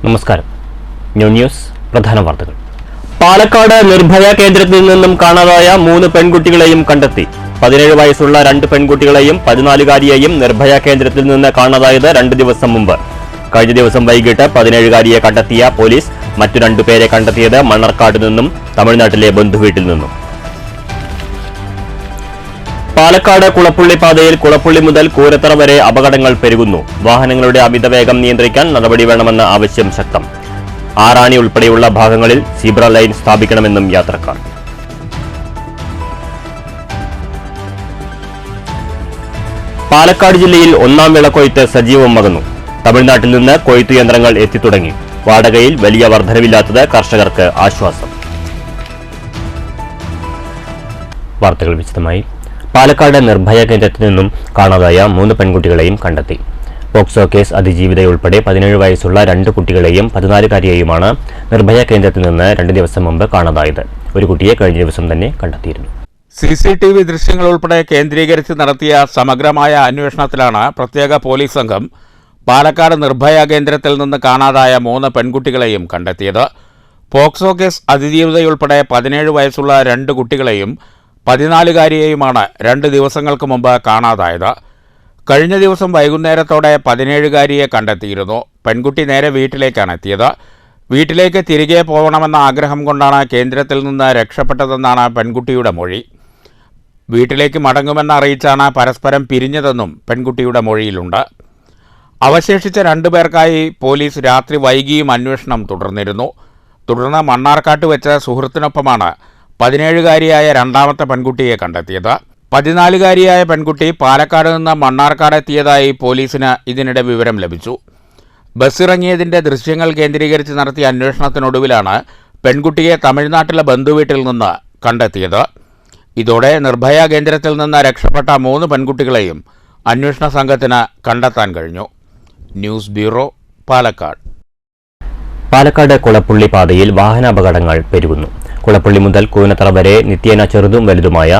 നമസ്കാരം. ന്യൂസ് പ്രധാന വാർത്തകൾ. പാലക്കാട് നിർഭയ കേന്ദ്രത്തിൽ നിന്നും കാണാതായ 3 പെൺകുട്ടികളെയും കണ്ടെത്തി. 17 വയസ്സുള്ള 2 പെൺകുട്ടികളെയും 14-കാരിയെയും നിർഭയ കേന്ദ്രത്തിൽ നിന്ന് കാണാതായത് 2 ദിവസം മുമ്പ്. കഴിഞ്ഞ ദിവസം വൈകിട്ട് 17-കാരിയെ കണ്ടെത്തിയ പോലീസ് മറ്റു 2 പേരെ കണ്ടെത്തിയത് മണ്ണാർക്കാട് നിന്നും തമിഴ്നാട്ടിലെ ബന്ധുവീട്ടിൽ നിന്നും. പാലക്കാട് കുളപ്പുള്ളി പാതയിൽ കുളപ്പുള്ളി മുതൽ കൂരത്തറ വരെ അപകടങ്ങൾ പെരുകുന്നു. വാഹനങ്ങളുടെ അമിതവേഗം നിയന്ത്രിക്കാൻ നടപടി വേണമെന്ന ആവശ്യം ശക്തം. ആറാണി ഉൾപ്പെടെയുള്ള ഭാഗങ്ങളിൽ സീബ്ര ലൈൻ സ്ഥാപിക്കണമെന്നും യാത്രക്കാർ. പാലക്കാട് ജില്ലയിൽ 1-ാം വിള കൊയ്ത്ത് സജീവമാകുന്നു. തമിഴ്നാട്ടിൽ നിന്ന് കൊയ്ത്തു യന്ത്രങ്ങൾ എത്തിത്തുടങ്ങി. വാടകയിൽ വലിയ വർധനവില്ലാത്തത് കർഷകർക്ക് ആശ്വാസം. വാർത്തകൾ വിശദമായി. പാലക്കാട് നിർഭയ കേന്ദ്രത്തിൽ നിന്നും കാണാതായ 3 പെൺകുട്ടികളെയും കണ്ടെത്തി. പോക്സോ കേസ് അതിജീവിതയുൾപ്പെടെ 17 വയസ്സുള്ള 2 കുട്ടികളെയും 14-കാരിയെയുമാണ് നിർഭയ കേന്ദ്രത്തിൽ നിന്ന് 2 ദിവസം മുമ്പ് കാണാതായത്. ഒരു കുട്ടിയെ കഴിഞ്ഞ ദിവസം തന്നെ കണ്ടെത്തിയിരുന്നു. CCTV ദൃശ്യങ്ങൾ ഉൾപ്പെടെ കേന്ദ്രീകരിച്ച് നടത്തിയ സമഗ്രമായ അന്വേഷണത്തിലാണ് പ്രത്യേക പോലീസ് സംഘം പാലക്കാട് നിർഭയ കേന്ദ്രത്തിൽ നിന്ന് കാണാതായ 3 പെൺകുട്ടികളെയും കണ്ടെത്തിയത്. പോക്സോ കേസ് അതിജീവിതയുൾപ്പെടെ 17 വയസ്സുള്ള 2 കുട്ടികളെയും 14-കാരിയെയുമാണ് 2 ദിവസങ്ങൾക്ക് മുമ്പ് കാണാതായത്. കഴിഞ്ഞ ദിവസം വൈകുന്നേരത്തോടെ 17-കാരിയെ കണ്ടെത്തിയിരുന്നു. പെൺകുട്ടി നേരെ വീട്ടിലേക്കാണ് എത്തിയത്. വീട്ടിലേക്ക് തിരികെ പോകണമെന്ന ആഗ്രഹം കൊണ്ടാണ് കേന്ദ്രത്തിൽ നിന്ന് രക്ഷപ്പെട്ടതെന്നാണ് പെൺകുട്ടിയുടെ മൊഴി. വീട്ടിലേക്ക് മടങ്ങുമെന്ന് അറിയിച്ചാണ് പരസ്പരം പിരിഞ്ഞതെന്നും പെൺകുട്ടിയുടെ മൊഴിയിലുണ്ട്. അവശേഷിച്ച 2 പേർക്കായി പോലീസ് രാത്രി വൈകിയും അന്വേഷണം തുടർന്നിരുന്നു. തുടർന്ന് മണ്ണാർക്കാട്ട് വെച്ച് സുഹൃത്തിനൊപ്പമാണ് 17-കാരിയായ രണ്ടാമത്തെ പെൺകുട്ടിയെ കണ്ടെത്തിയത്. 14-കാരിയായ പെൺകുട്ടി പാലക്കാട് നിന്ന് മണ്ണാർക്കാട് എത്തിയതായി പോലീസിന് ഇതിനിടെ വിവരം ലഭിച്ചു. ബസ്സിറങ്ങിയതിൻ്റെ ദൃശ്യങ്ങൾ കേന്ദ്രീകരിച്ച് നടത്തിയ അന്വേഷണത്തിനൊടുവിലാണ് പെൺകുട്ടിയെ തമിഴ്നാട്ടിലെ ബന്ധുവീട്ടിൽ നിന്ന് കണ്ടെത്തിയത്. ഇതോടെ നിർഭയ കേന്ദ്രത്തിൽ നിന്ന് രക്ഷപ്പെട്ട 3 പെൺകുട്ടികളെയും അന്വേഷണ സംഘത്തിന് കണ്ടെത്താൻ കഴിഞ്ഞു. News bureau, Palakkad. പാലക്കാട് കുളപ്പുള്ളി പാതയിൽ വാഹനാപകടങ്ങൾ പെരുകുന്നു. കുളപ്പുള്ളി മുതൽ കൂനത്തറ വരെ നിത്യേന ചെറുതും വലുതുമായ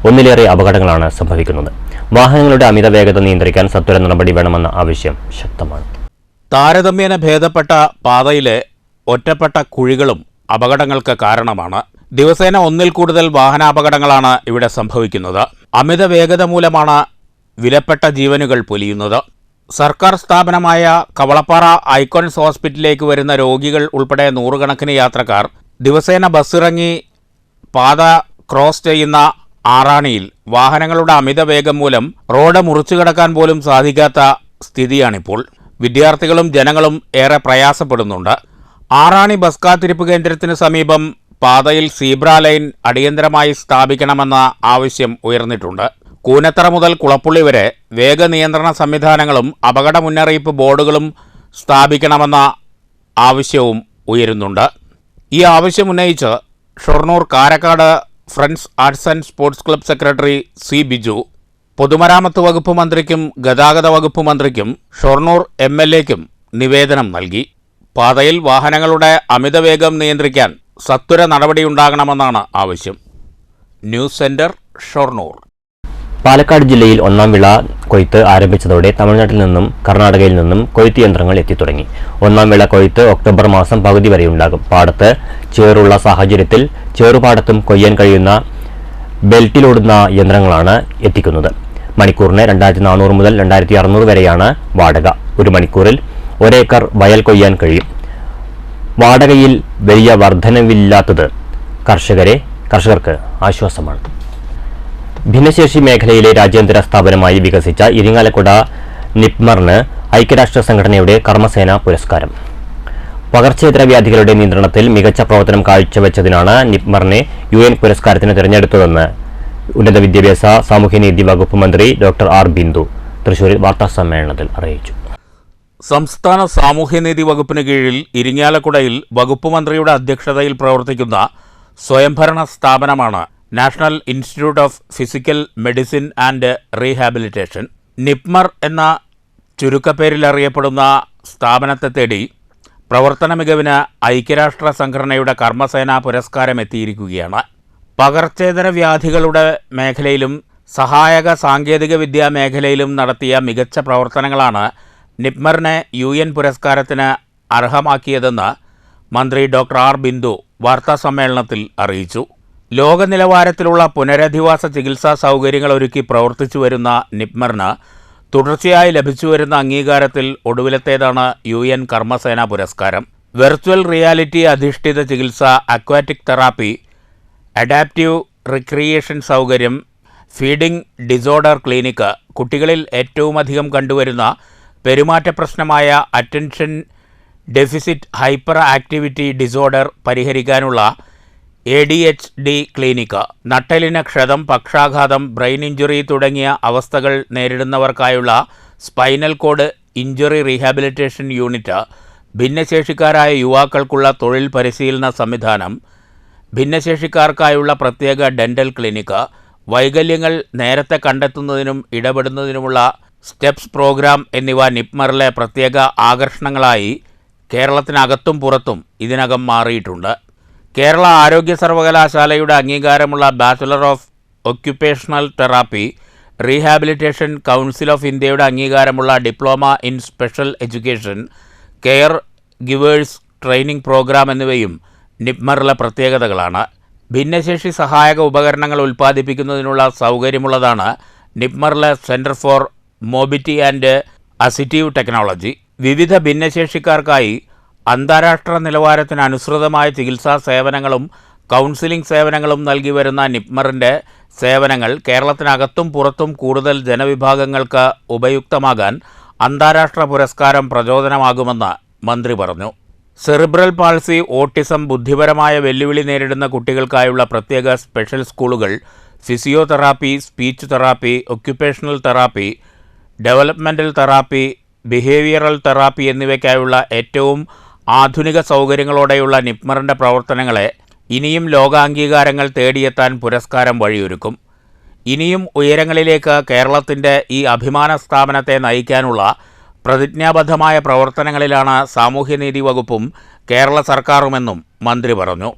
1-ലേറെ അപകടങ്ങളാണ് സംഭവിക്കുന്നത്. വാഹനങ്ങളുടെ അമിതവേഗത നിയന്ത്രിക്കാൻ സത്വര നടപടി വേണമെന്ന ആവശ്യം ശക്തമാണ്. താരതമ്യേന ഭേദപ്പെട്ട പാതയിലെ ഒറ്റപ്പെട്ട കുഴികളും അപകടങ്ങൾക്ക് കാരണമാണ്. ദിവസേന 1-ൽ കൂടുതൽ വാഹനാപകടങ്ങളാണ് ഇവിടെ സംഭവിക്കുന്നത്. അമിത വേഗത മൂലമാണ് വിലപ്പെട്ട ജീവനുകൾ പൊലിയുന്നത്. സർക്കാർ സ്ഥാപനമായ കവളപ്പാറ ഐക്കോൺസ് ഹോസ്പിറ്റലിലേക്ക് വരുന്ന രോഗികൾ ഉൾപ്പെടെ 100 കണക്കിന് യാത്രക്കാർ ദിവസേന ബസ്സിറങ്ങി പാത ക്രോസ് ചെയ്യുന്ന ആറാണിയിൽ വാഹനങ്ങളുടെ അമിതവേഗം മൂലം റോഡ് മുറിച്ചു കടക്കാൻ പോലും സാധിക്കാത്ത സ്ഥിതിയാണിപ്പോൾ. വിദ്യാർത്ഥികളും ജനങ്ങളും ഏറെ പ്രയാസപ്പെടുന്നുണ്ട്. ആറാണി ബസ് കാത്തിരിപ്പ് കേന്ദ്രത്തിന് സമീപം പാതയിൽ സീബ്ര ലൈൻ അടിയന്തരമായി സ്ഥാപിക്കണമെന്ന ആവശ്യം ഉയർന്നിട്ടുണ്ട്. കൂനത്തറ മുതൽ കുളപ്പുള്ളി വരെ വേഗനിയന്ത്രണ സംവിധാനങ്ങളും അപകട മുന്നറിയിപ്പ് ബോർഡുകളും സ്ഥാപിക്കണമെന്ന ആവശ്യവും ഉയരുന്നുണ്ട്. ഈ ആവശ്യമുന്നയിച്ച് Shoranur Karakkad friends arts and sports club secretary C Biju പൊതുമരാമത്ത് വകുപ്പ് മന്ത്രിക്കും ഗതാഗത വകുപ്പ് മന്ത്രിക്കും ഷൊർണൂർ MLAയ്ക്കും നിവേദനം നൽകി. പാതയിൽ വാഹനങ്ങളുടെ അമിതവേഗം നിയന്ത്രിക്കാൻ സത്വര നടപടിയുണ്ടാകണമെന്നാണ് ആവശ്യം. News centre, Shoranur. പാലക്കാട് ജില്ലയിൽ 1-ാം വിള കൊയ്ത്ത് ആരംഭിച്ചതോടെ തമിഴ്നാട്ടിൽ നിന്നും കർണാടകയിൽ നിന്നും കൊയ്ത്ത് യന്ത്രങ്ങൾ എത്തിത്തുടങ്ങി. 1-ാം വിള കൊയ്ത്ത് ഒക്ടോബർ മാസം പകുതി വരെയുണ്ടാകും. പാടത്ത് ചേറുള്ള സാഹചര്യത്തിൽ ചേറുപാടത്തും കൊയ്യാൻ കഴിയുന്ന ബെൽറ്റിലോടുന്ന യന്ത്രങ്ങളാണ് എത്തിക്കുന്നത്. മണിക്കൂറിന് 2400 മുതൽ 2600 വരെയാണ് വാടക. 1 മണിക്കൂറിൽ 1 ഏക്കർ വയൽ കൊയ്യാൻ കഴിയും. വാടകയിൽ വലിയ വർധനവില്ലാത്തത് കർഷകർക്ക് ആശ്വാസമാണ്. ഭിന്നശേഷി മേഖലയിലെ രാജ്യാന്തര സ്ഥാപനമായി വികസിച്ച ഇരിങ്ങാലക്കുട നിപ്മറിന് ഐക്യരാഷ്ട്ര സംഘടനയുടെ കർമ്മസേന പുരസ്കാരം. പകർച്ചേതര വ്യാധികളുടെ നിയന്ത്രണത്തിൽ മികച്ച പ്രവർത്തനം കാഴ്ചവെച്ചതിനാണ് നിപ്മറിനെ UN പുരസ്കാരത്തിന് തിരഞ്ഞെടുത്തതെന്ന് ഉന്നത വിദ്യാഭ്യാസ സാമൂഹ്യനീതി വകുപ്പ് മന്ത്രി ഡോക്ടർ R. ബിന്ദു തൃശൂരിൽ വാർത്താസമ്മേളനത്തിൽ അറിയിച്ചു. സംസ്ഥാന സാമൂഹ്യനീതി വകുപ്പിന് കീഴിൽ ഇരിങ്ങാലക്കുടയിൽ വകുപ്പ് മന്ത്രിയുടെ അധ്യക്ഷതയിൽ പ്രവർത്തിക്കുന്ന സ്വയംഭരണ സ്ഥാപനമാണ് national institute of physical medicine and rehabilitation. NIPMR എന്ന ചുരുക്കപ്പേരിൽ അറിയപ്പെടുന്ന സ്ഥാപനത്തെ തേടി പ്രവർത്തന മികവിന് ഐക്യരാഷ്ട്ര സംഘടനയുടെ കർമ്മസേന പുരസ്കാരം എത്തിയിരിക്കുകയാണ്. പകർച്ചേതര വ്യാധികളുടെ മേഖലയിലും സഹായക സാങ്കേതിക വിദ്യാ മേഖലയിലും നടത്തിയ മികച്ച പ്രവർത്തനങ്ങളാണ് നിപ്മറിനെ UN പുരസ്കാരത്തിന് അർഹമാക്കിയതെന്ന് മന്ത്രി ഡോക്ടർ ആർ ബിന്ദു വാർത്താസമ്മേളനത്തിൽ അറിയിച്ചു. ലോക നിലവാരത്തിലുള്ള പുനരധിവാസ ചികിത്സാ സൗകര്യങ്ങൾ ഒരുക്കി പ്രവർത്തിച്ചു വരുന്ന നിപ്മറിന് തുടർച്ചയായി ലഭിച്ചുവരുന്ന അംഗീകാരത്തിൽ ഒടുവിലത്തേതാണ് UN കർമ്മസേന പുരസ്കാരം. വെർച്വൽ റിയാലിറ്റി അധിഷ്ഠിത ചികിത്സ, അക്വാറ്റിക് തെറാപ്പി, അഡാപ്റ്റീവ് റിക്രിയേഷൻ സൗകര്യം, ഫീഡിംഗ് ഡിസോർഡർ ക്ലിനിക്ക്, കുട്ടികളിൽ ഏറ്റവുമധികം കണ്ടുവരുന്ന പെരുമാറ്റ പ്രശ്നമായ attention deficit hyper activity disorder പരിഹരിക്കാനുള്ള ADHD ക്ലിനിക്ക്, നട്ടെല്ലിന് ക്ഷതം, പക്ഷാഘാതം, ബ്രെയിൻ ഇഞ്ചുറി തുടങ്ങിയ അവസ്ഥകൾ നേരിടുന്നവർക്കായുള്ള spinal cord injury rehabilitation unit, ഭിന്നശേഷിക്കാരായ യുവാക്കൾക്കുള്ള തൊഴിൽ പരിശീലന സംവിധാനം, ഭിന്നശേഷിക്കാർക്കായുള്ള പ്രത്യേക ഡെൻ്റൽ ക്ലിനിക്ക്, വൈകല്യങ്ങൾ നേരത്തെ കണ്ടെത്തുന്നതിനും ഇടപെടുന്നതിനുമുള്ള സ്റ്റെപ്സ് പ്രോഗ്രാം എന്നിവ നിപ്മറിലെ പ്രത്യേക ആകർഷണങ്ങളായി കേരളത്തിനകത്തും പുറത്തും ഇതിനകം മാറിയിട്ടുണ്ട്. കേരള ആരോഗ്യ സർവകലാശാലയുടെ അംഗീകാരമുള്ള bachelor of occupational therapy, rehabilitation council of ഇന്ത്യയുടെ അംഗീകാരമുള്ള diploma in special education, care givers training programme എന്നിവയും നിപ്മറിലെ പ്രത്യേകതകളാണ്. ഭിന്നശേഷി സഹായക ഉപകരണങ്ങൾ ഉൽപ്പാദിപ്പിക്കുന്നതിനുള്ള സൗകര്യമുള്ളതാണ് നിപ്മറിലെ centre for mobility and assistive technology. വിവിധ ഭിന്നശേഷിക്കാർക്കായി അന്താരാഷ്ട്ര നിലവാരത്തിന് അനുസൃതമായ ചികിത്സാ സേവനങ്ങളും കൗൺസിലിംഗ് സേവനങ്ങളും നൽകി വരുന്ന നിപ്മറിൻ്റെ സേവനങ്ങൾ കേരളത്തിനകത്തും പുറത്തും കൂടുതൽ ജനവിഭാഗങ്ങൾക്ക് ഉപയുക്തമാകാൻ അന്താരാഷ്ട്ര പുരസ്കാരം പ്രചോദനമാകുമെന്ന് മന്ത്രി പറഞ്ഞു. സെറിബ്രൽ പാൾസി, ഓട്ടിസം, ബുദ്ധിപരമായ വെല്ലുവിളി നേരിടുന്ന കുട്ടികൾക്കായുള്ള പ്രത്യേക സ്പെഷ്യൽ സ്കൂളുകൾ, physiotherapy, speech therapy, occupational therapy, developmental therapy, behavioural therapy എന്നിവയ്ക്കായുള്ള ഏറ്റവും ആധുനിക സൗകര്യങ്ങളോടെയുള്ള നിപ്മറിൻ്റെ പ്രവർത്തനങ്ങളെ ഇനിയും ലോകാംഗീകാരങ്ങൾ തേടിയെത്താൻ പുരസ്കാരം വഴിയൊരുക്കും. ഇനിയും ഉയരങ്ങളിലേക്ക് കേരളത്തിൻ്റെ ഈ അഭിമാന സ്ഥാപനത്തെ നയിക്കാനുള്ള പ്രതിജ്ഞാബദ്ധമായ പ്രവർത്തനങ്ങളിലാണ് സാമൂഹ്യനീതി വകുപ്പും കേരള സർക്കാരുമെന്നും മന്ത്രി പറഞ്ഞു.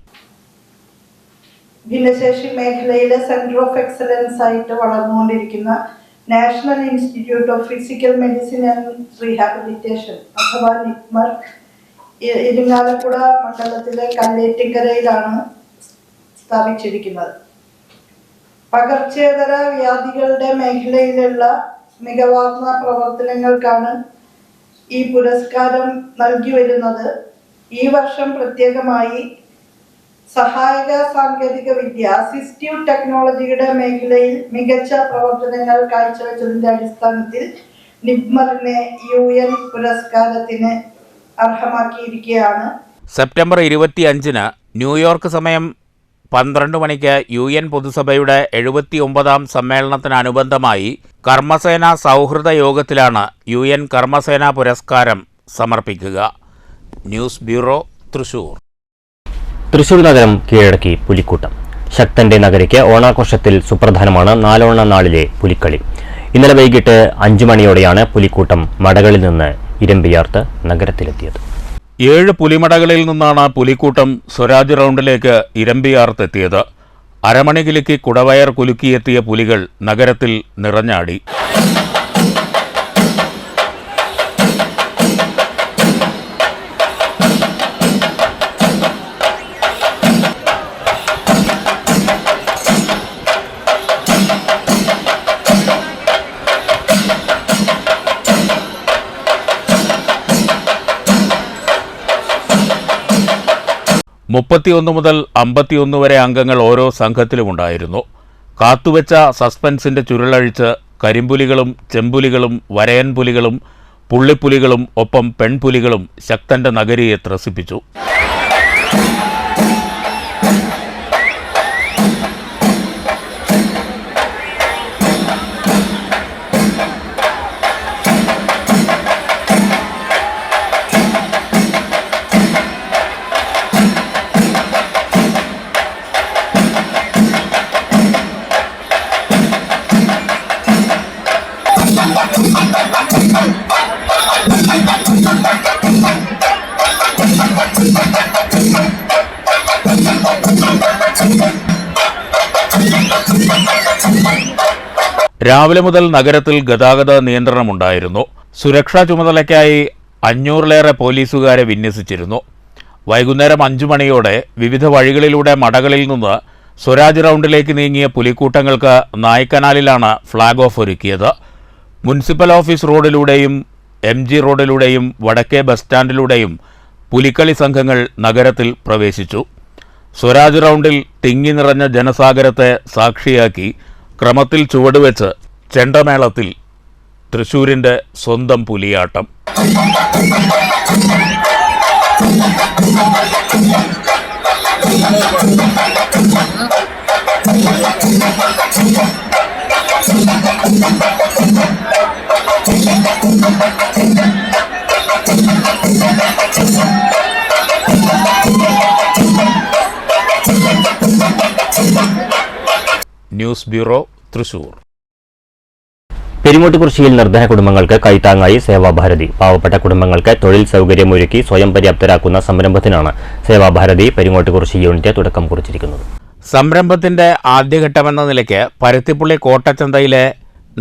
ഭിന്നശേഷി മേഖലയിലെ സെന്റർ ഓഫ് എക്സലൻസ് ആയിട്ട് വളർന്നുകൊണ്ടിരിക്കുന്ന national institute of physical medicine and rehabilitation അഥവാ നിപ്മർ ഇരിങ്ങാലക്കുട മണ്ഡലത്തിലെ കല്ലേറ്റിങ്കരയിലാണ് സ്ഥാപിച്ചിരിക്കുന്നത്. പകർച്ചേതര വ്യാധികളുടെ മേഖലയിലുള്ള മികവാർന്ന പ്രവർത്തനങ്ങൾക്കാണ് ഈ പുരസ്കാരം നൽകി വരുന്നത്. ഈ വർഷം പ്രത്യേകമായി സഹായക സാങ്കേതിക വിദ്യ, അസിസ്റ്റീവ് ടെക്നോളജിയുടെ മേഖലയിൽ മികച്ച പ്രവർത്തനങ്ങൾ കാഴ്ചവെച്ചതിന്റെ അടിസ്ഥാനത്തിൽ നിപ്മറിനെ UN പുരസ്കാരത്തിന് അർഹമാക്കിയിരിക്കുകയാണ്. സെപ്റ്റംബർ 25 ന്യൂയോർക്ക് സമയം 12 മണിക്ക് UN പൊതുസഭയുടെ 79ാം സമ്മേളനത്തിനനുബന്ധമായി കർമ്മസേന സൗഹൃദ യോഗത്തിലാണ് UN കർമ്മസേന പുരസ്കാരം സമർപ്പിക്കുക. News bureau, Thrissur. തൃശൂർ നഗരം കീഴടക്കി പുലിക്കൂട്ടം. ശക്തന്റെ നഗരിക്ക് ഓണാഘോഷത്തിൽ സുപ്രധാനമാണ് നാലോണ നാളിലെ പുലിക്കളി. ഇന്നലെ വൈകിട്ട് 5 മണിയോടെയാണ് പുലിക്കൂട്ടം മടകളിൽ നിന്ന് ഇരമ്പിയാർത്ത് നഗരത്തിലെത്തിയത്. 7 പുലിമടകളിൽ നിന്നാണ് പുലിക്കൂട്ടം സ്വരാജ് റൗണ്ടിലേക്ക് ഇരമ്പിയാർത്തെത്തിയത്. അരമണി കിലുക്കി കുടവയർ കുലുക്കിയെത്തിയ പുലികൾ നഗരത്തിൽ നിറഞ്ഞാടി. മുപ്പത്തിയൊന്ന് മുതൽ 51 വരെ അംഗങ്ങൾ ഓരോ സംഘത്തിലുമുണ്ടായിരുന്നു. കാത്തുവെച്ച സസ്പെൻസിന്റെ ചുരുളഴിച്ച് കരിമ്പുലികളും ചെമ്പുലികളും വരയൻ പുലികളും പുള്ളിപ്പുലികളും ഒപ്പം പെൺപുലികളും ശക്തന്റെ നഗരിയെ ത്രസിപ്പിച്ചു. രാവിലെ മുതൽ നഗരത്തിൽ ഗതാഗത നിയന്ത്രണമുണ്ടായിരുന്നു. സുരക്ഷാ ചുമതലയ്ക്കായി 500-ലേറെ പോലീസുകാരെ വിന്യസിച്ചിരുന്നു. വൈകുന്നേരം 5 മണിയോടെ വിവിധ വഴികളിലൂടെ മടകളിൽ നിന്ന് സ്വരാജ് റൗണ്ടിലേക്ക് നീങ്ങിയ പുലിക്കൂട്ടങ്ങൾക്ക് നായ്ക്കനാലിലാണ് ഫ്ളാഗ് ഓഫ് ഒരുക്കിയത്. മുനിസിപ്പൽ ഓഫീസ് റോഡിലൂടെയും MG റോഡിലൂടെയും വടക്കേ ബസ് സ്റ്റാൻഡിലൂടെയും പുലിക്കളി സംഘങ്ങൾ നഗരത്തിൽ പ്രവേശിച്ചു. സ്വരാജ് റൗണ്ടിൽ തിങ്ങി നിറഞ്ഞ ജനസാഗരത്തെ സാക്ഷിയാക്കി ക്രമത്തിൽ ചുവടുവെച്ച് ചെണ്ടമേളത്തിൽ തൃശ്ശൂരിൻ്റെ സ്വന്തം പുലിയാട്ടം. News bureau, Thrissur. പെരിങ്ങോട്ടുകുറിശ്ശിയിൽ നിർധന കുടുംബങ്ങൾക്ക് കൈത്താങ്ങായി സേവാഭാരതി. പാവപ്പെട്ട കുടുംബങ്ങൾക്ക് തൊഴിൽ സൗകര്യമൊരുക്കി സ്വയം പര്യാപ്തരാക്കുന്ന സംരംഭത്തിനാണ് സേവാഭാരതി പെരിങ്ങോട്ടുകുറിശ്ശി യൂണിറ്റ് തുടക്കം കുറിച്ചിരിക്കുന്നത്. സംരംഭത്തിന്റെ ആദ്യഘട്ടമെന്ന നിലയ്ക്ക് പരുത്തിപ്പുള്ളി കോട്ടച്ചന്തയിലെ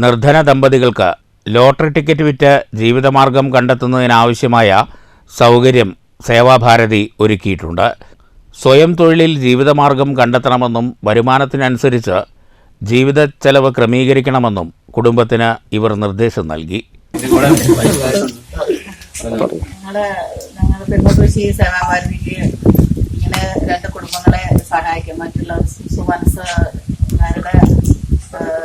നിർധന ദമ്പതികൾക്ക് ലോട്ടറി ടിക്കറ്റ് വിറ്റ് ജീവിതമാർഗം കണ്ടെത്തുന്നതിനാവശ്യമായ സൗകര്യം സേവാഭാരതി ഒരുക്കിയിട്ടുണ്ട്. സ്വയം തൊഴിലിൽ ജീവിതമാർഗം കണ്ടെത്തണമെന്നും വരുമാനത്തിനനുസരിച്ച് ജീവിത ചെലവ് ക്രമീകരിക്കണമെന്നും കുടുംബത്തിന് ഇവർ നിർദ്ദേശം നൽകി. ഞങ്ങൾ പെരുങ്ങോട്ടുകുറിശ്ശി സേവാഭാരതിക്ക് ഇങ്ങനെ 2 കുടുംബങ്ങളെ സഹായിക്കും. മറ്റുള്ള സുമനസ്സുകാരുടെ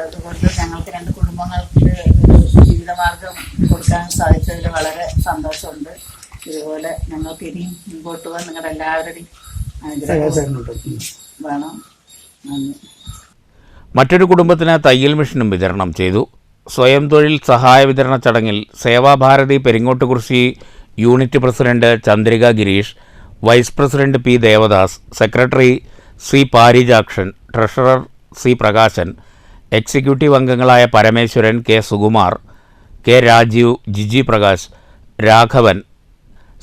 ഇതുകൊണ്ട് ഞങ്ങൾക്ക് 2 കുടുംബങ്ങൾക്ക് ഒരു ജീവിതമാർഗം കൊടുക്കാൻ സാധിച്ചതിൽ വളരെ സന്തോഷമുണ്ട്. ഇതുപോലെ ഞങ്ങൾക്ക് ഇനിയും മുമ്പോട്ട് പോകാൻ നിങ്ങളുടെ എല്ലാവരുടെയും അനുഗ്രഹം വേണം. നന്ദി. മറ്റൊരു കുടുംബത്തിന് തയ്യൽ മെഷീനും വിതരണം ചെയ്തു. സ്വയം തൊഴിൽ സഹായ വിതരണ ചടങ്ങിൽ Seva Bharati Peringottukurissi unit president Chandrika Girish, vice president P. Devadas, secretary C. Parijakshan, treasurer C. Prakashan, executive അംഗങ്ങളായ പരമേശ്വരൻ, K. സുകുമാർ, K. രാജീവ്, ജിജി പ്രകാശ്, രാഘവൻ,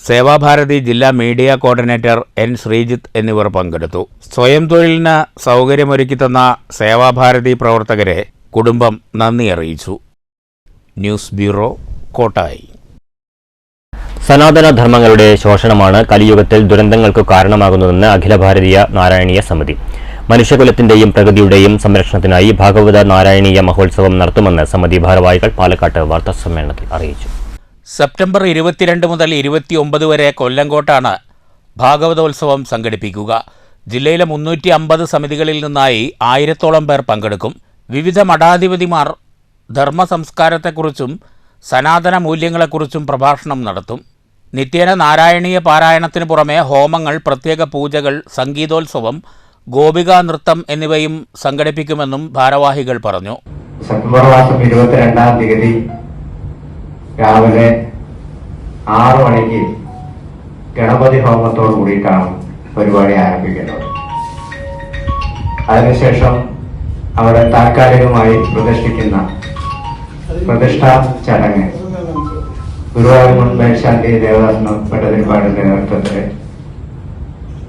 സേവാഭാരതി ജില്ലാ മീഡിയ കോർഡിനേറ്റർ N. ശ്രീജിത്ത് എന്നിവർ പങ്കെടുത്തു. സ്വയം തൊഴിലിന് സൗകര്യമൊരുക്കി തന്ന സേവാഭാരതി പ്രവർത്തകരെ കുടുംബം നന്ദി അറിയിച്ചു. News bureau, Kottayi. സനാതന ധർമ്മങ്ങളുടെ ശോഷണമാണ് കലിയുഗത്തിൽ ദുരന്തങ്ങൾക്ക് കാരണമാകുന്നതെന്ന് അഖില ഭാരതീയ നാരായണീയ സമിതി. മനുഷ്യകുലത്തിന്റെയും പ്രകൃതിയുടെയും സംരക്ഷണത്തിനായി ഭാഗവത നാരായണീയ മഹോത്സവം നടത്തുമെന്ന് സമിതി ഭാരവാഹികൾ പാലക്കാട്ട് വാർത്താസമ്മേളനത്തിൽ അറിയിച്ചു. സെപ്റ്റംബർ 22 മുതൽ 29 വരെ കൊല്ലങ്കോട്ടാണ് ഭാഗവതോത്സവം സംഘടിപ്പിക്കുക. ജില്ലയിലെ 350 സമിതികളിൽ നിന്നായി 1000-ഓളം പേർ പങ്കെടുക്കും. വിവിധ മഠാധിപതിമാർ ധർമ്മ സംസ്കാരത്തെക്കുറിച്ചും സനാതന മൂല്യങ്ങളെക്കുറിച്ചും പ്രഭാഷണം നടത്തും. നിത്യേന നാരായണീയ പാരായണത്തിന് പുറമെ ഹോമങ്ങൾ, പ്രത്യേക പൂജകൾ, സംഗീതോത്സവം, ഗോപികാ നൃത്തം എന്നിവയും സംഘടിപ്പിക്കുമെന്നും ഭാരവാഹികൾ പറഞ്ഞു. സെപ്റ്റംബർ മാസം 22-ാം തീയതി രാവിലെ 6 മണിക്ക് ഗണപതി ഹോമത്തോടു കൂടിയിട്ടാണ് പരിപാടി ആരംഭിക്കുന്നത്. അതിനുശേഷം അവിടെ താൽക്കാലികമായി പ്രതിഷ്ഠിക്കുന്ന പ്രതിഷ്ഠാ ചടങ്ങ് ഗുരുവായൂർ മുൻ മേൽശാന്തി ദേവദാസൻ ഭട്ടതിരിപ്പാടിന്റെ നേതൃത്വത്തിൽ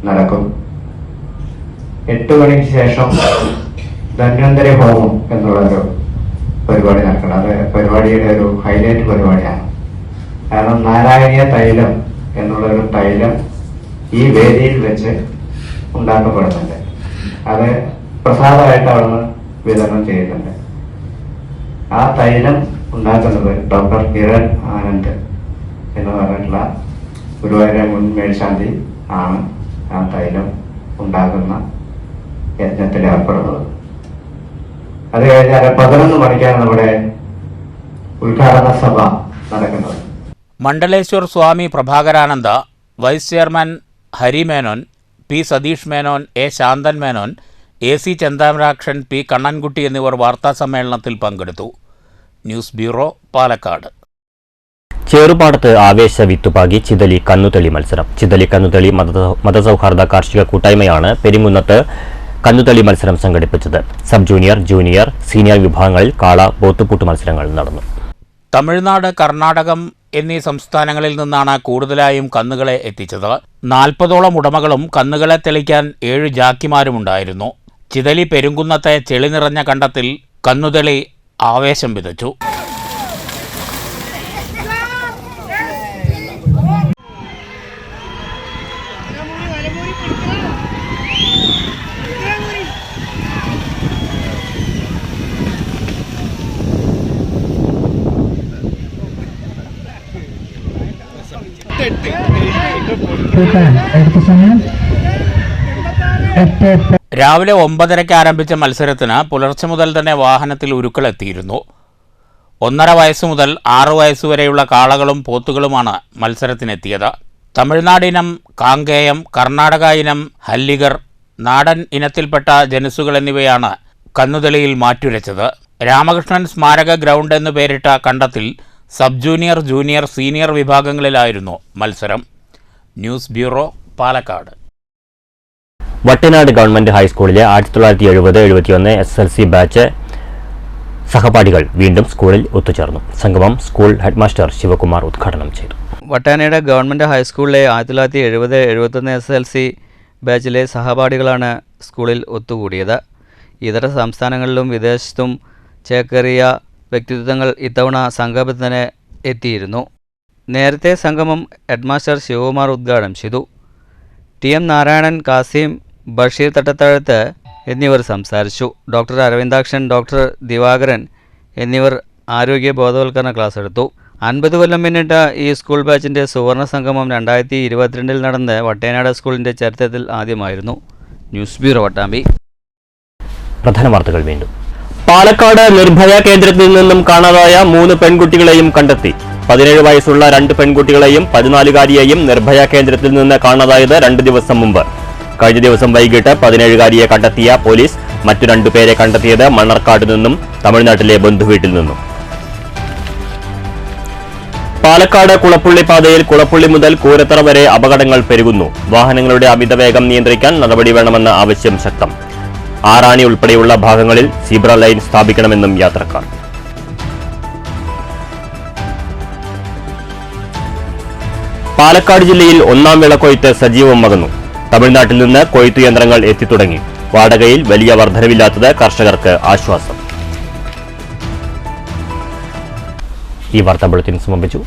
നടക്കും. 8 മണിക്ക് ശേഷം ധന്വന്തരി ഹോമം എന്നുള്ളൊരു പരിപാടി നടക്കണം. അത് പരിപാടിയുടെ ഒരു ഹൈലൈറ്റ് പരിപാടിയാണ്. കാരണം നാരായണീയ തൈലം എന്നുള്ളൊരു തൈലം ഈ വേദിയിൽ വെച്ച് ഉണ്ടാക്കപ്പെടുന്നുണ്ട്. അത് പ്രസാദമായിട്ട് അവിടുന്ന് വിതരണം ചെയ്യുന്നുണ്ട്. ആ തൈലം ഉണ്ടാക്കുന്നത് ഡോക്ടർ കിരൺ ആനന്ദ് എന്ന് പറഞ്ഞിട്ടുള്ള ഗുരുവായൂർ മുൻ മേൽശാന്തി ആണ് ആ തൈലം ഉണ്ടാക്കുന്ന യജ്ഞത്തിൽ ഏർപ്പെടുന്നത്. അത് കഴിഞ്ഞാൽ 11 മണിക്കാണ് നമ്മുടെ ഉദ്ഘാടന സഭ നടക്കുന്നത്. Mandaleshwar Swami Prabhakarananda, vice chairman Hari Menon, P. Satheesh Menon, A. Santhan Menon, AC Chanthamarakshan, P. Kannankutty എന്നിവർ വാർത്താസമ്മേളനത്തിൽ പങ്കെടുത്തു. News bureau, Palakkad. ചേറുപാടത്ത് ആവേശ വിത്തുപാകി ചിതലി കന്നുതളി മത്സരം. ചിതലി കന്നുതളി മതസൗഹാർദ്ദ കാർഷിക കൂട്ടായ്മയാണ് പെരിങ്ങുന്നത്ത് കന്നുതളി മത്സരം സംഘടിപ്പിച്ചത്. സബ് ജൂനിയർ, ജൂനിയർ, സീനിയർ വിഭാഗങ്ങളിൽ കാള, പോത്തുപൂട്ട് മത്സരങ്ങൾ നടന്നു. തമിഴ്നാട്, കർണാടകം എന്നീ സംസ്ഥാനങ്ങളിൽ നിന്നാണ് കൂടുതലായും കന്നുകളെ എത്തിച്ചത്. 40ഓളം ഉടമകളും കന്നുകളെ തെളിക്കാൻ 7 ജാക്കിമാരുമുണ്ടായിരുന്നു. ചിതലി പെരുങ്കുന്നത്തെ ചെളി നിറഞ്ഞ കണ്ടത്തിൽ കന്നുതളി ആവേശം വിതച്ചു. രാവിലെ 9:30 ആരംഭിച്ച മത്സരത്തിന് പുലർച്ചെ മുതൽ തന്നെ വാഹനത്തിൽ ഉരുക്കളെത്തിയിരുന്നു. 1.5 വയസ്സ് മുതൽ 6 വയസ്സുവരെയുള്ള കാളകളും പോത്തുകളുമാണ് മത്സരത്തിനെത്തിയത്. തമിഴ്നാട് ഇനം കാങ്കേയം, കർണാടക ഇനം ഹല്ലിഗർ, നാടൻ ഇനത്തിൽപ്പെട്ട ജനുസുകൾ എന്നിവയാണ് കന്നുതളിയിൽ മാറ്റുരച്ചത്. രാമകൃഷ്ണൻ സ്മാരക ഗ്രൗണ്ട് എന്നു പേരിട്ട കണ്ടത്തിൽ സബ് ജൂനിയർ, ജൂനിയർ, സീനിയർ വിഭാഗങ്ങളിലായിരുന്നു മത്സരം. News bureau, Palakkad. Vattanad government ഹൈസ്കൂളിലെ 1970-71 SSLC ബാച്ച് സഹപാഠികൾ വീണ്ടും സ്കൂളിൽ ഒത്തുചേർന്നു. സംഗമം സ്കൂൾ ഹെഡ്മാസ്റ്റർ ശിവകുമാർ ഉദ്ഘാടനം ചെയ്തു. വട്ടാനയുടെ ഗവൺമെൻറ് ഹൈസ്കൂളിലെ 1970-71 SSLC ബാച്ചിലെ സഹപാഠികളാണ് സ്കൂളിൽ ഒത്തുകൂടിയത്. ഇതര സംസ്ഥാനങ്ങളിലും വിദേശത്തും ചേക്കേറിയ വ്യക്തിത്വങ്ങൾ ഇത്തവണ സംഗമത്തിന് എത്തിയിരുന്നു. നേരത്തെ സംഗമം ഹെഡ്മാസ്റ്റർ ശിവകുമാർ ഉദ്ഘാടനം ചെയ്തു. TM നാരായണൻ, കാസിം, ബഷീർ തട്ടത്താഴത്ത് എന്നിവർ സംസാരിച്ചു. ഡോക്ടർ അരവിന്ദാക്ഷൻ, ഡോക്ടർ ദിവാകരൻ എന്നിവർ ആരോഗ്യ ബോധവൽക്കരണ ക്ലാസ് എടുത്തു. 50 കൊല്ലം പിന്നിട്ട ഈ സ്കൂൾ ബാച്ചിൻ്റെ സുവർണ സംഗമം 2022 നടന്ന വട്ടേനാട് സ്കൂളിൻ്റെ ചരിത്രത്തിൽ ആദ്യമായിരുന്നു. News bureau, വട്ടാമ്പി. പ്രധാന വാർത്തകൾ വീണ്ടും. പാലക്കാട് നിർഭയ കേന്ദ്രത്തിൽ നിന്നും കാണാതായ 3 പെൺകുട്ടികളെയും കണ്ടെത്തി. 17 വയസ്സുള്ള 2 പെൺകുട്ടികളെയും 14-കാരിയെയും നിർഭയ കേന്ദ്രത്തിൽ നിന്ന് കാണാതായത് 2 ദിവസം മുമ്പ്. കഴിഞ്ഞ ദിവസം വൈകിട്ട് 17-കാരിയെ കണ്ടെത്തിയ പോലീസ് മറ്റു 2 പേരെ കണ്ടെത്തിയത് മണ്ണർക്കാട് നിന്നും തമിഴ്നാട്ടിലെ ബന്ധുവീട്ടിൽ നിന്നും. പാലക്കാട് കുളപ്പുള്ളി പാതയിൽ കുളപ്പുള്ളി മുതൽ കൂരത്തറ വരെ അപകടങ്ങൾ പെരുകുന്നു. വാഹനങ്ങളുടെ അമിതവേഗം നിയന്ത്രിക്കാൻ നടപടി വേണമെന്ന ആവശ്യം ശക്തം. ആറാണി ഉൾപ്പെടെയുള്ള ഭാഗങ്ങളിൽ സീബ്ര ലൈൻ സ്ഥാപിക്കണമെന്നും യാത്രക്കാർ. പാലക്കാട് ജില്ലയിൽ 1-ാം വിള കൊയ്ത്ത് സജീവമാകുന്നു. തമിഴ്നാട്ടിൽ നിന്ന് കൊയ്ത്തു യന്ത്രങ്ങൾ എത്തിത്തുടങ്ങി. വാടകയിൽ വലിയ വർധനവില്ലാത്തത് കർഷകർക്ക് ആശ്വാസം. ഈ വാർത്താ ബുള്ളറ്റിൻ സമാപിച്ചു.